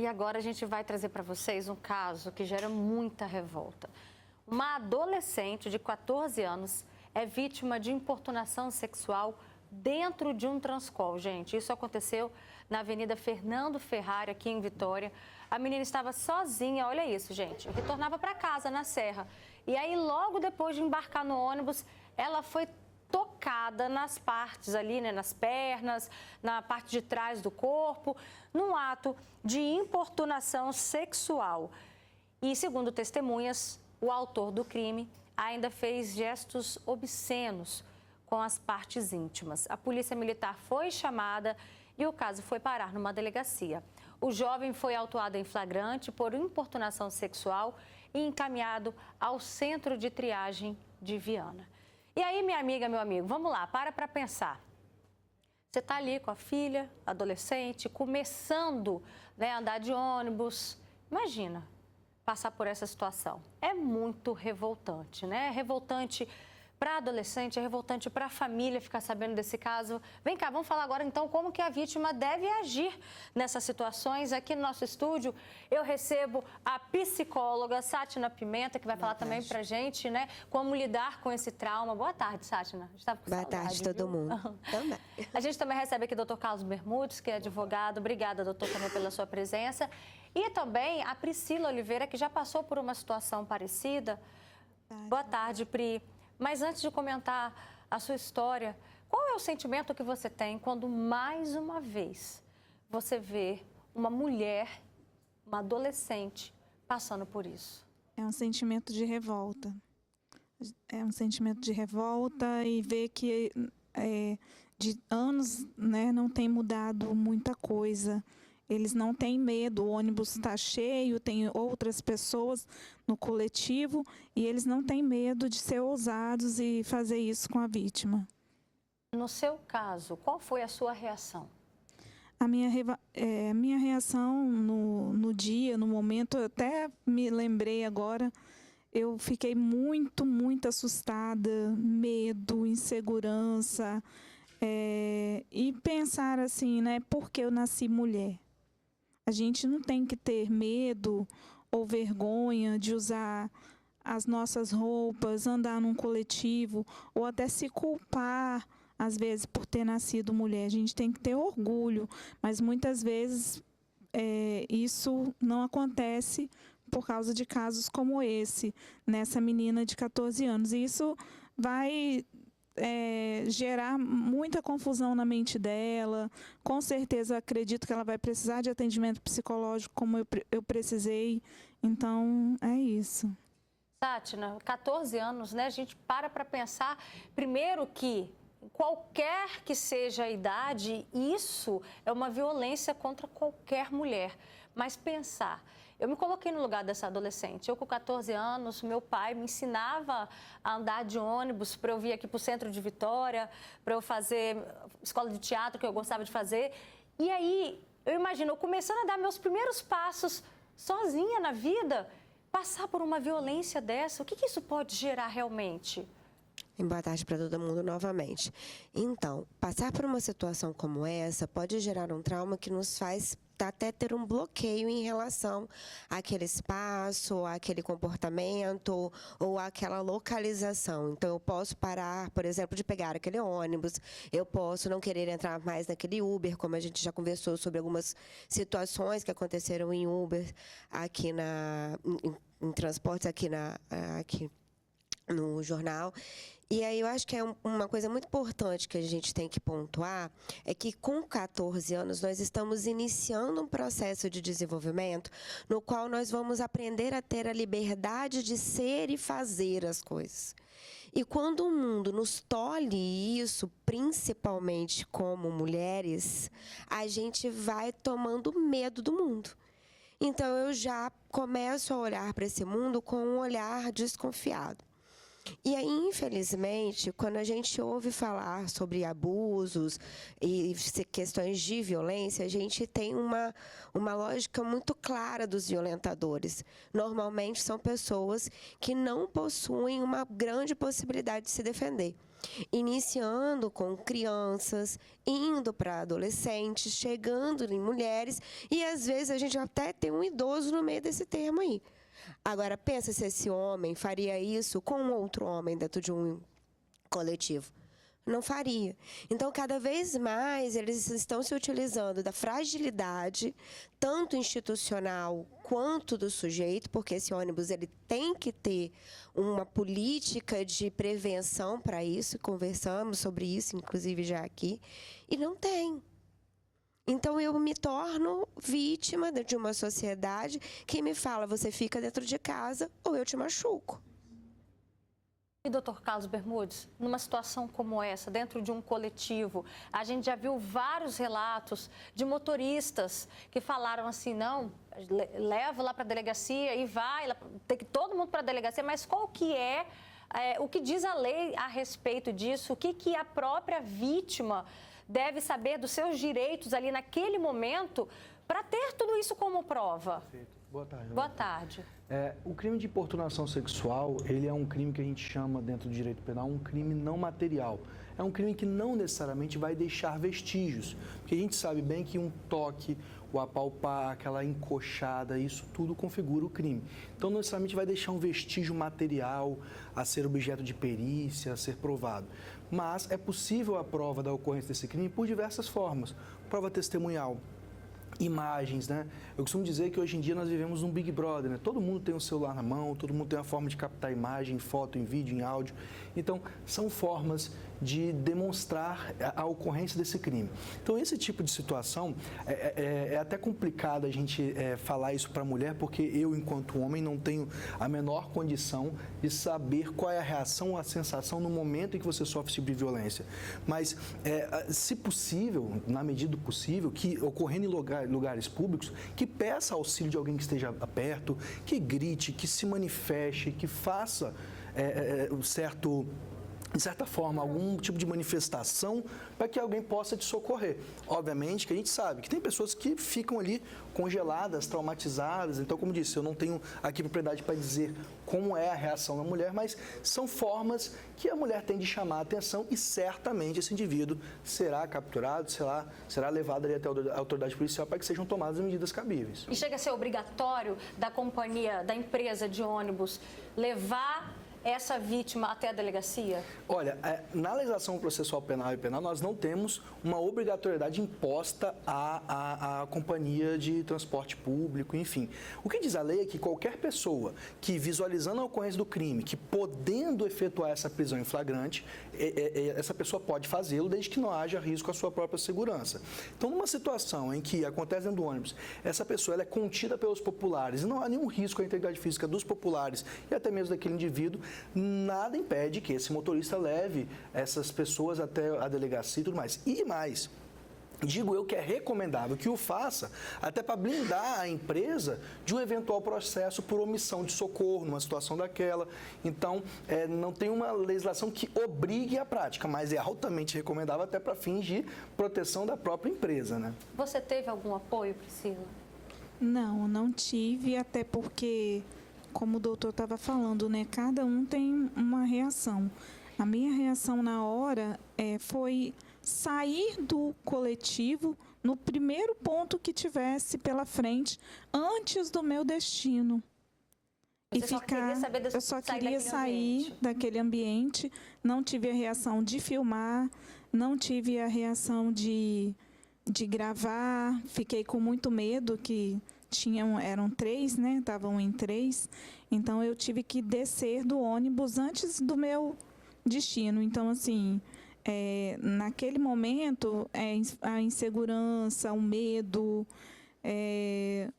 E agora a gente vai trazer para vocês um caso que gera muita revolta. Uma adolescente de 14 anos é vítima de importunação sexual dentro de um Transcol, gente. Isso aconteceu na Avenida Fernando Ferrari, aqui em Vitória. A menina estava sozinha, olha isso, gente. Retornava para casa, na Serra. E aí, logo depois de embarcar no ônibus, ela foi tocada nas partes ali, né, nas pernas, na parte de trás do corpo, num ato de importunação sexual. E, segundo testemunhas, o autor do crime ainda fez gestos obscenos com as partes íntimas. A polícia militar foi chamada e o caso foi parar numa delegacia. O jovem foi autuado em flagrante por importunação sexual e encaminhado ao centro de triagem de Viana. E aí, minha amiga, meu amigo, vamos lá, para pensar. Você está ali com a filha, adolescente, começando, né, a andar de ônibus. Imagina passar por essa situação. É muito revoltante, né? É revoltante para adolescente, é revoltante para a família ficar sabendo desse caso. Vem cá, vamos falar agora então como que a vítima deve agir nessas situações. Aqui no nosso estúdio eu recebo a psicóloga Sátina Pimenta, que vai falar também pra gente, né, como lidar com esse trauma. Boa tarde, Sátina. Boa tarde, todo mundo. Também. A gente também recebe aqui o Dr. Carlos Bermudes, que é advogado. Obrigada, doutor, também pela sua presença. E também a Priscila Oliveira, que já passou por uma situação parecida. Boa tarde, Pri. Mas antes de comentar a sua história, qual é o sentimento que você tem quando, mais uma vez, você vê uma mulher, uma adolescente, passando por isso? É um sentimento de revolta. É um sentimento de revolta e ver que de anos, né, não tem mudado muita coisa. Eles não têm medo, o ônibus está cheio, tem outras pessoas no coletivo e eles não têm medo de ser ousados e fazer isso com a vítima. No seu caso, qual foi a sua reação? A minha reação no dia, no momento, eu até me lembrei agora, eu fiquei muito assustada, medo, insegurança, e pensar assim, né, por que eu nasci mulher? A gente não tem que ter medo ou vergonha de usar as nossas roupas, andar num coletivo ou até se culpar, às vezes, por ter nascido mulher. A gente tem que ter orgulho, mas muitas vezes isso não acontece por causa de casos como esse, nessa menina de 14 anos. E isso vai gerar muita confusão na mente dela. Com certeza, acredito que ela vai precisar de atendimento psicológico como eu precisei. Então, é isso. Sátina, 14 anos, né? A gente para pensar, primeiro que qualquer que seja a idade, isso é uma violência contra qualquer mulher. Mas pensar, eu me coloquei no lugar dessa adolescente. Eu com 14 anos, meu pai me ensinava a andar de ônibus para eu vir aqui para o centro de Vitória, para eu fazer escola de teatro que eu gostava de fazer. E aí, eu imagino, eu começando a dar meus primeiros passos sozinha na vida, passar por uma violência dessa, o que isso pode gerar realmente? Boa tarde para todo mundo novamente. Então, passar por uma situação como essa pode gerar um trauma que nos faz até ter um bloqueio em relação àquele espaço, àquele comportamento ou àquela localização. Então, eu posso parar, por exemplo, de pegar aquele ônibus, eu posso não querer entrar mais naquele Uber, como a gente já conversou sobre algumas situações que aconteceram em Uber, aqui em transportes, aqui no jornal. E aí eu acho que é uma coisa muito importante que a gente tem que pontuar, é que com 14 anos nós estamos iniciando um processo de desenvolvimento no qual nós vamos aprender a ter a liberdade de ser e fazer as coisas. E quando o mundo nos tolhe isso, principalmente como mulheres, a gente vai tomando medo do mundo. Então eu já começo a olhar para esse mundo com um olhar desconfiado. E aí, infelizmente, quando a gente ouve falar sobre abusos e questões de violência, a gente tem uma lógica muito clara dos violentadores. Normalmente são pessoas que não possuem uma grande possibilidade de se defender. iniciando com crianças, indo para adolescentes, chegando em mulheres, e às vezes a gente até tem um idoso no meio desse termo aí. Agora, pensa se esse homem faria isso com outro homem dentro de um coletivo. Não faria. Então, cada vez mais, eles estão se utilizando da fragilidade, tanto institucional quanto do sujeito, porque esse ônibus ele tem que ter uma política de prevenção para isso, conversamos sobre isso, inclusive já aqui, e não tem. Então, eu me torno vítima de uma sociedade que me fala, você fica dentro de casa ou eu te machuco. E, doutor Carlos Bermudes, numa situação como essa, dentro de um coletivo, a gente já viu vários relatos de motoristas que falaram assim, não, leva lá para a delegacia e vai, tem que todo mundo para a delegacia, mas qual que o que diz a lei a respeito disso? O que a própria vítima deve saber dos seus direitos ali naquele momento para ter tudo isso como prova? Perfeito. Boa tarde. Boa tarde. O crime de importunação sexual, ele é um crime que a gente chama, dentro do direito penal, um crime não material. É um crime que não necessariamente vai deixar vestígios, porque a gente sabe bem que um toque, o apalpar, aquela encoxada, isso tudo configura o crime. Então, não necessariamente vai deixar um vestígio material a ser objeto de perícia, a ser provado. Mas é possível a prova da ocorrência desse crime por diversas formas. Prova testemunhal, imagens, né? Eu costumo dizer que hoje em dia nós vivemos num Big Brother, né? Todo mundo tem um celular na mão, todo mundo tem uma forma de captar imagem, foto, em vídeo, em áudio. Então, são formas de demonstrar a ocorrência desse crime. Então, esse tipo de situação é até complicado a gente falar isso para a mulher, porque eu, enquanto homem, não tenho a menor condição de saber qual é a reação, a sensação no momento em que você sofre esse tipo de violência. Mas, se possível, na medida do possível, que ocorrendo em lugares públicos, que peça auxílio de alguém que esteja perto, que grite, que se manifeste, que faça de certa forma, algum tipo de manifestação para que alguém possa te socorrer. Obviamente que a gente sabe que tem pessoas que ficam ali congeladas, traumatizadas. Então, como disse, eu não tenho aqui propriedade para dizer como é a reação da mulher, mas são formas que a mulher tem de chamar a atenção e certamente esse indivíduo será capturado, será levado ali até a autoridade policial para que sejam tomadas as medidas cabíveis. E chega a ser obrigatório da companhia, da empresa de ônibus, levar essa vítima até a delegacia? Olha, na legislação processual penal e penal, nós não temos uma obrigatoriedade imposta à companhia de transporte público, enfim. O que diz a lei é que qualquer pessoa que, visualizando a ocorrência do crime, que podendo efetuar essa prisão em flagrante, essa pessoa pode fazê-lo desde que não haja risco à sua própria segurança. Então, numa situação em que acontece dentro do ônibus, essa pessoa ela é contida pelos populares e não há nenhum risco à integridade física dos populares e até mesmo daquele indivíduo, nada impede que esse motorista leve essas pessoas até a delegacia e tudo mais. E mais, digo eu que é recomendável que o faça até para blindar a empresa de um eventual processo por omissão de socorro numa situação daquela. Então, não tem uma legislação que obrigue a prática, mas é altamente recomendável até para fins de proteção da própria empresa, né? Você teve algum apoio, Priscila? Não tive, até porque, como o doutor estava falando, né? Cada um tem uma reação. A minha reação na hora foi sair do coletivo no primeiro ponto que tivesse pela frente, antes do meu destino. Eu só queria sair daquele ambiente. Não tive a reação de filmar, não tive a reação de gravar. Fiquei com muito medo que eram 3, né? Estavam em 3. Então, eu tive que descer do ônibus antes do meu destino. Então, assim, naquele momento, a insegurança, o medo,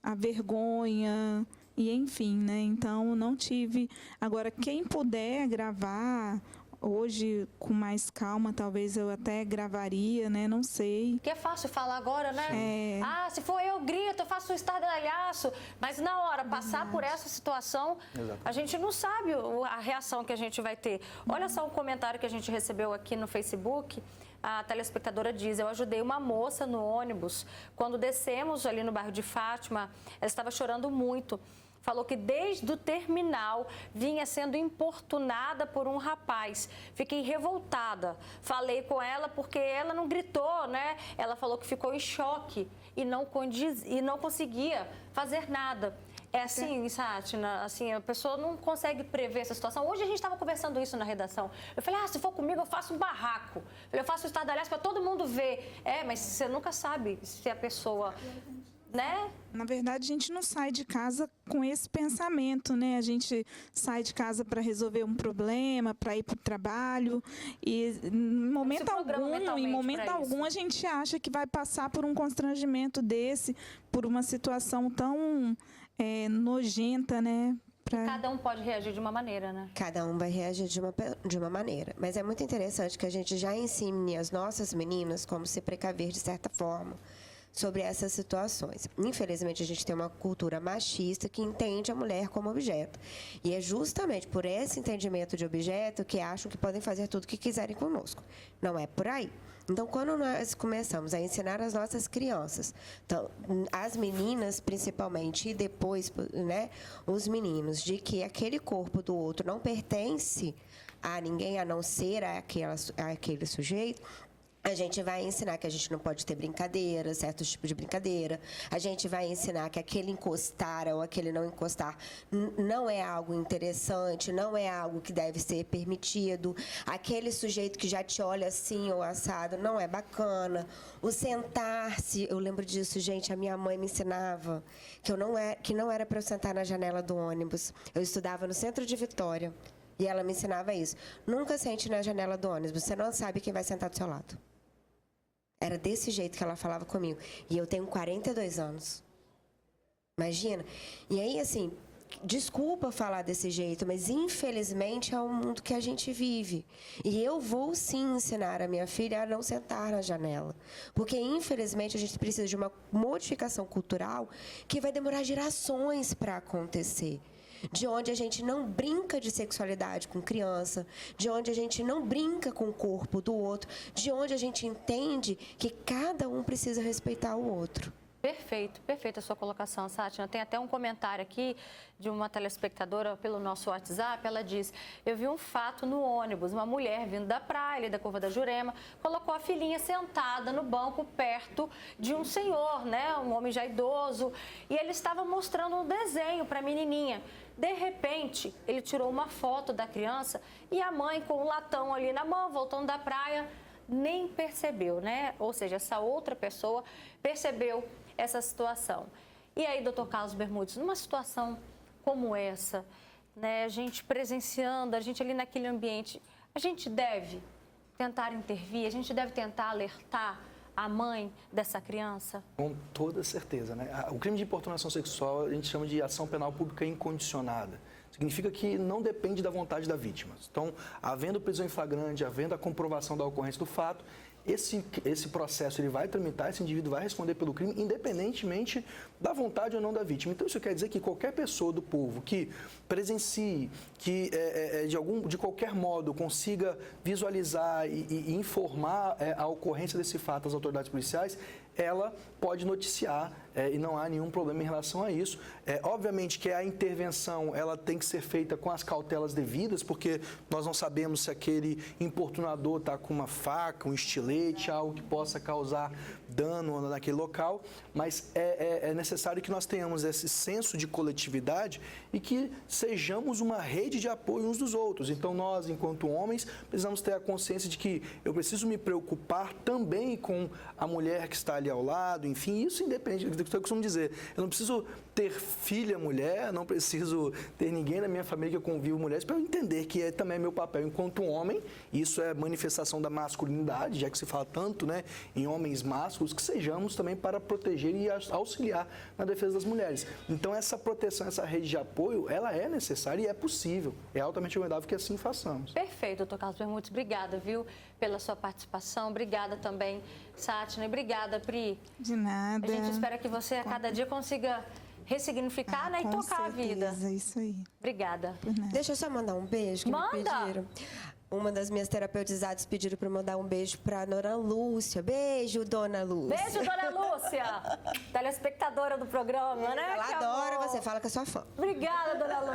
a vergonha, e enfim, né? Então, não tive. Agora, quem puder gravar, hoje, com mais calma, talvez eu até gravaria, né? Não sei. Que é fácil falar agora, né? Se for eu grito, eu faço um estardalhaço. Mas na hora, passar por essa situação, a gente não sabe a reação que a gente vai ter. Olha só um comentário que a gente recebeu aqui no Facebook. A telespectadora diz: eu ajudei uma moça no ônibus. Quando descemos ali no bairro de Fátima, ela estava chorando muito. falou que desde o terminal vinha sendo importunada por um rapaz. Fiquei revoltada. Falei com ela porque ela não gritou, né? Ela falou que ficou em choque e não conseguia fazer nada. É assim, Sátina, assim, a pessoa não consegue prever essa situação. Hoje a gente estava conversando isso na redação. Eu falei, se for comigo eu faço um barraco. Eu faço um estardalhaço para todo mundo ver. Mas você nunca sabe se a pessoa... né? Na verdade, a gente não sai de casa com esse pensamento, né? A gente sai de casa para resolver um problema, para ir para o trabalho e em momento algum a gente acha que vai passar por um constrangimento desse, por uma situação tão nojenta, né? Cada um pode reagir de uma maneira, né? Cada um vai reagir de uma maneira. Mas é muito interessante que a gente já ensine as nossas meninas como se precaver de certa forma sobre essas situações. Infelizmente, a gente tem uma cultura machista que entende a mulher como objeto. E é justamente por esse entendimento de objeto que acham que podem fazer tudo o que quiserem conosco. Não é por aí. Então, quando nós começamos a ensinar as nossas crianças, então, as meninas principalmente, e depois, né, os meninos, de que aquele corpo do outro não pertence a ninguém a não ser aquele sujeito, a gente vai ensinar que a gente não pode ter brincadeira, certos tipos de brincadeira. A gente vai ensinar que aquele encostar ou aquele não encostar não é algo interessante, não é algo que deve ser permitido. Aquele sujeito que já te olha assim ou assado não é bacana. O sentar-se, eu lembro disso, gente, a minha mãe me ensinava que não era para eu sentar na janela do ônibus. Eu estudava no centro de Vitória e ela me ensinava isso. Nunca sente na janela do ônibus, você não sabe quem vai sentar do seu lado. Era desse jeito que ela falava comigo. E eu tenho 42 anos. Imagina. E aí, assim, desculpa falar desse jeito, mas infelizmente é o mundo que a gente vive. E eu vou sim ensinar a minha filha a não sentar na janela. Porque, infelizmente, a gente precisa de uma modificação cultural que vai demorar gerações para acontecer. De onde a gente não brinca de sexualidade com criança, de onde a gente não brinca com o corpo do outro, de onde a gente entende que cada um precisa respeitar o outro. Perfeito, perfeita a sua colocação, Sátina. Tem até um comentário aqui de uma telespectadora pelo nosso WhatsApp. Ela diz, eu vi um fato no ônibus, uma mulher vindo da praia, ali da Curva da Jurema, colocou a filhinha sentada no banco perto de um senhor, né, um homem já idoso, e ele estava mostrando um desenho para a menininha. De repente, ele tirou uma foto da criança e a mãe com um latão ali na mão, voltando da praia, nem percebeu, né? Ou seja, essa outra pessoa percebeu essa situação. E aí, doutor Carlos Bermudes, numa situação como essa, né, a gente presenciando, a gente ali naquele ambiente, a gente deve tentar intervir, a gente deve tentar alertar a mãe dessa criança? Com toda certeza, né? O crime de importunação sexual a gente chama de ação penal pública incondicionada. Significa que não depende da vontade da vítima. Então, havendo prisão em flagrante, havendo a comprovação da ocorrência do fato, esse processo ele vai tramitar, esse indivíduo vai responder pelo crime, independentemente da vontade ou não da vítima. Então, isso quer dizer que qualquer pessoa do povo que presencie, que de qualquer modo consiga visualizar e informar a ocorrência desse fato às autoridades policiais, ela pode noticiar e não há nenhum problema em relação a isso. Obviamente que a intervenção ela tem que ser feita com as cautelas devidas, porque nós não sabemos se aquele importunador está com uma faca, um estilete, algo que possa causar dano naquele local, mas é necessário que nós tenhamos esse senso de coletividade e que sejamos uma rede de apoio uns dos outros. Então nós, enquanto homens, precisamos ter a consciência de que eu preciso me preocupar também com a mulher que está ali ao lado, enfim, isso independente do que eu costumo dizer. Eu não preciso ter filha mulher, não preciso ter ninguém na minha família que eu convivo mulheres para eu entender que também é meu papel enquanto homem, isso é manifestação da masculinidade, já que se fala tanto, né, em homens másculos, que sejamos também para proteger e auxiliar na defesa das mulheres. Então essa proteção, essa rede de apoio, ela é necessária e é possível, é altamente recomendável que assim façamos. Perfeito, doutor Carlos Bermudes, obrigada, viu, pela sua participação, obrigada também, Sátina, e obrigada, Pri. De nada. A gente espera que você a cada dia consiga ressignificar, né, e tocar certeza, a vida. Isso aí. Obrigada. Deixa eu só mandar um beijo que Manda! me pediram. Uma das minhas terapeutizadas pediram para eu mandar um beijo para a Dona Lúcia. Beijo, Dona Lúcia. Beijo, Dona Lúcia, telespectadora do programa, né? Ela adora você, fala que é sua fã. Obrigada, Dona Lúcia.